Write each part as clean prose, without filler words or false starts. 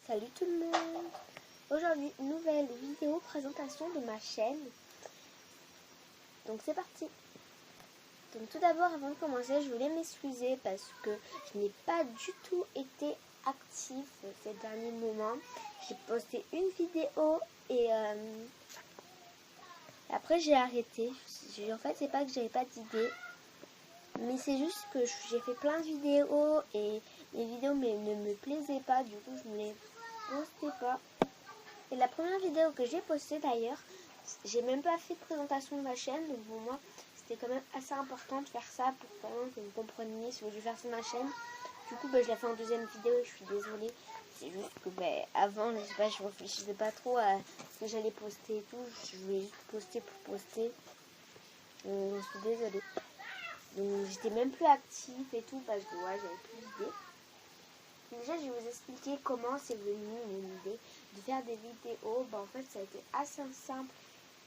Salut tout le monde. Aujourd'hui, nouvelle vidéo présentation de ma chaîne. Donc c'est parti. Donc tout d'abord, avant de commencer, je voulais m'excuser parce que je n'ai pas du tout été active ces derniers moments. J'ai posté une vidéo et après j'ai arrêté. En fait, c'est pas que j'avais pas d'idée, mais c'est juste que j'ai fait plein de vidéos et les vidéos ne me plaisaient pas. Du coup, je ne les postais pas. Et la première vidéo que j'ai postée d'ailleurs, j'ai même pas fait de présentation de ma chaîne. Donc pour moi, c'était quand même assez important de faire ça pour vraiment que vous compreniez ce que je vais faire sur ma chaîne. Du coup, je l'ai fait en deuxième vidéo et je suis désolée. C'est juste que avant, je sais pas, je réfléchissais pas trop à ce que j'allais poster et tout. Je voulais juste poster pour poster. Donc, je suis désolée. Donc j'étais même plus active et tout parce que ouais, j'avais plus d'idées. Déjà, je vais vous expliquer comment c'est venu mon idée de faire des vidéos. En fait, ça a été assez simple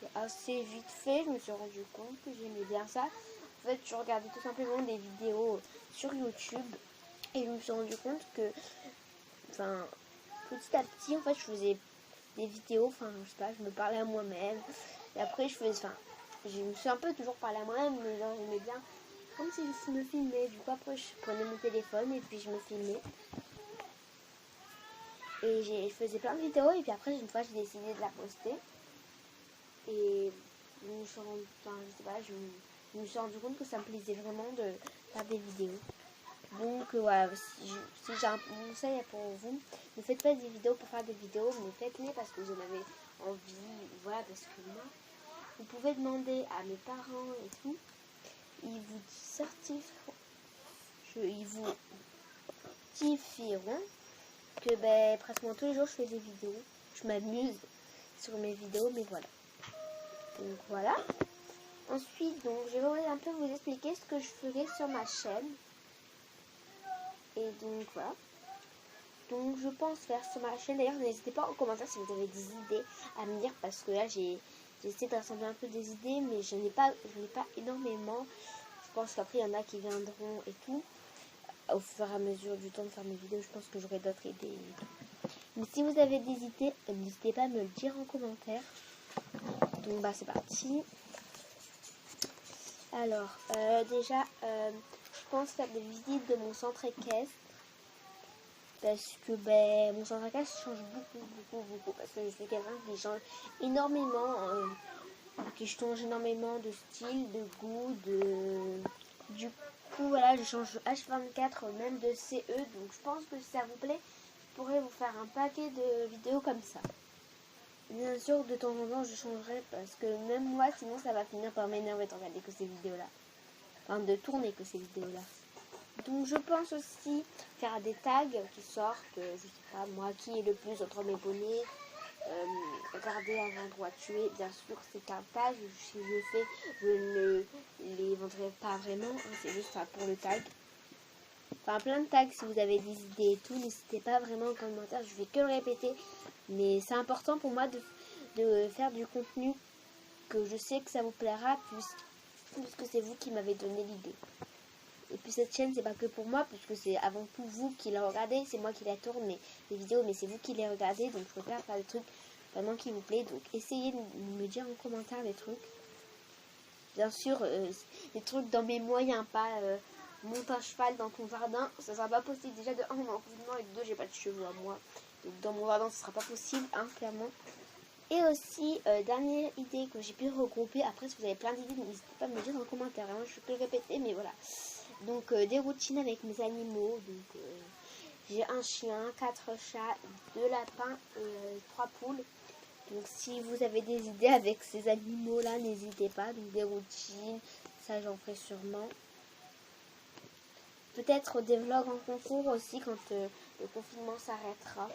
et assez vite fait. Je me suis rendu compte que j'aimais bien ça. En fait, je regardais tout simplement des vidéos sur YouTube et je me suis rendu compte que, petit à petit, en fait, je faisais des vidéos. Je sais pas, je me parlais à moi-même. Et après, je me suis un peu toujours parlé à moi-même, mais genre, j'aimais bien. Comme si je me filmais. Du coup, après, je prenais mon téléphone et puis je me filmais. Et je faisais plein de vidéos et puis après une fois j'ai décidé de la poster. Et je me suis rendu compte que ça me plaisait vraiment de faire des vidéos. Donc voilà, si j'ai un conseil pour vous, ne faites pas des vidéos pour faire des vidéos, mais faites-les parce que vous en avez envie. Voilà, parce que moi, vous pouvez demander à mes parents et tout, ils vous certifieront que pratiquement tous les jours je fais des vidéos. Je m'amuse sur mes vidéos, mais voilà. Donc voilà. Ensuite, donc je vais un peu vous expliquer ce que je ferai sur ma chaîne. Et donc voilà. Donc je pense faire sur ma chaîne. D'ailleurs, n'hésitez pas en commentaire si vous avez des idées à me dire parce que là j'ai essayé de rassembler un peu des idées, mais je n'ai pas énormément. Je pense qu'après il y en a qui viendront et tout. Au fur et à mesure du temps de faire mes vidéos, je pense que j'aurai d'autres idées. Mais si vous avez des idées, n'hésitez pas à me le dire en commentaire. Donc c'est parti. Alors déjà, je pense faire des visites de mon centre équestre. Parce que mon centre équestre change beaucoup. Parce que je suis quelqu'un qui change énormément. Qui change énormément de style, de goût, du coup voilà, je change H24, même de CE. Donc je pense que si ça vous plaît, je pourrais vous faire un paquet de vidéos comme ça. Bien sûr, de temps en temps, je changerai parce que même moi, sinon ça va finir par m'énerver de regarder que ces vidéos-là. Enfin, de tourner que ces vidéos-là. Donc je pense aussi faire des tags qui sortent, je sais pas moi, qui est le plus entre mes bonnets. Regarder un endroit tué, bien sûr c'est un tag. Si je le fais, je ne les vendrai pas vraiment, c'est juste pour le tag. Enfin plein de tags, si vous avez des idées et tout, n'hésitez pas vraiment en commentaire, je vais que le répéter. Mais c'est important pour moi de faire du contenu que je sais que ça vous plaira, puisque c'est vous qui m'avez donné l'idée. Et puis cette chaîne, c'est pas que pour moi, puisque c'est avant tout vous qui la regardez. C'est moi qui la tourne, les vidéos, mais c'est vous qui les regardez. Donc je préfère faire des trucs vraiment qui vous plaît. Donc essayez de me dire en commentaire les trucs. Bien sûr, les trucs dans mes moyens, pas monte un cheval dans ton jardin. Ça sera pas possible. Déjà de 1, on est en confinement, et de 2, j'ai pas de cheveux à moi. Donc dans mon jardin, ce sera pas possible, clairement. Et aussi, dernière idée que j'ai pu regrouper. Après, si vous avez plein d'idées, n'hésitez pas à me le dire en commentaire. Vraiment, je peux le répéter, mais voilà. Donc, des routines avec mes animaux. Donc, j'ai un chien, 4 chats, 2 lapins et 3 poules. Donc, si vous avez des idées avec ces animaux-là, n'hésitez pas. Donc, des routines, ça j'en ferai sûrement. Peut-être des vlogs en concours aussi quand le confinement s'arrêtera.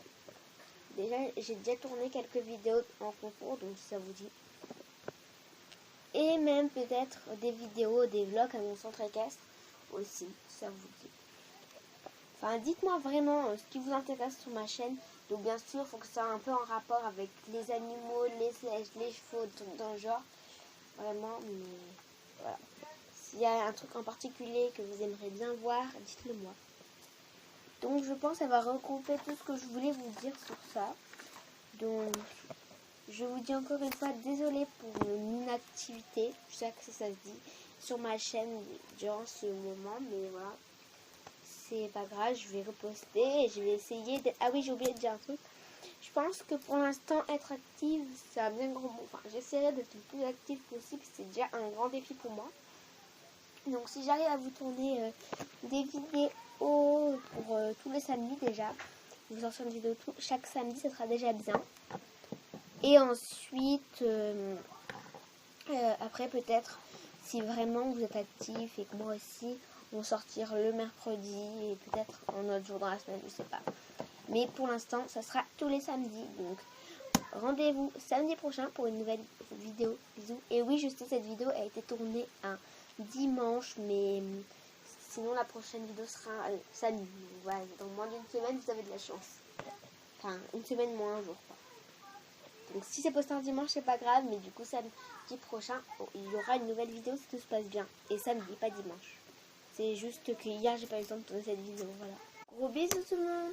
Déjà, j'ai déjà tourné quelques vidéos en concours, donc si ça vous dit. Et même peut-être des vidéos, des vlogs à mon centre équestre aussi, si ça vous dit. Enfin, dites-moi vraiment ce qui vous intéresse sur ma chaîne. Donc bien sûr, il faut que ça soit un peu en rapport avec les animaux, les slèches, les chevaux, dans le genre. Vraiment, mais voilà. S'il y a un truc en particulier que vous aimeriez bien voir, dites-le moi. Donc je pense avoir regroupé tout ce que je voulais vous dire sur ça. Donc je vous dis encore une fois désolée pour mon inactivité. Je sais que ça se dit sur ma chaîne durant ce moment, mais voilà. C'est pas grave, je vais reposter et je vais essayer d'être... Ah oui, j'ai oublié de dire un truc. Je pense que pour l'instant, être active, c'est un bien grand mot. Enfin, j'essaierai d'être le plus active possible. C'est déjà un grand défi pour moi. Donc, si j'arrive à vous tourner des vidéos pour tous les samedis déjà, vous sortir une vidéo chaque samedi, ça sera déjà bien. Et ensuite, après peut-être, si vraiment vous êtes actif et que moi aussi, on va sortir le mercredi et peut-être un autre jour dans la semaine, je sais pas. Mais pour l'instant, ça sera tous les samedis. Donc, rendez-vous samedi prochain pour une nouvelle vidéo. Bisous. Et oui, je sais, cette vidéo a été tournée un dimanche, mais sinon la prochaine vidéo sera samedi. Voilà, dans moins d'une semaine, vous avez de la chance. Enfin, une semaine moins un jour, quoi. Donc si c'est posté un dimanche, c'est pas grave, mais du coup samedi prochain, il y aura une nouvelle vidéo si tout se passe bien. Et samedi, pas dimanche. C'est juste que hier, j'ai pas eu le temps de tourner cette vidéo, voilà. Gros bisous tout le monde!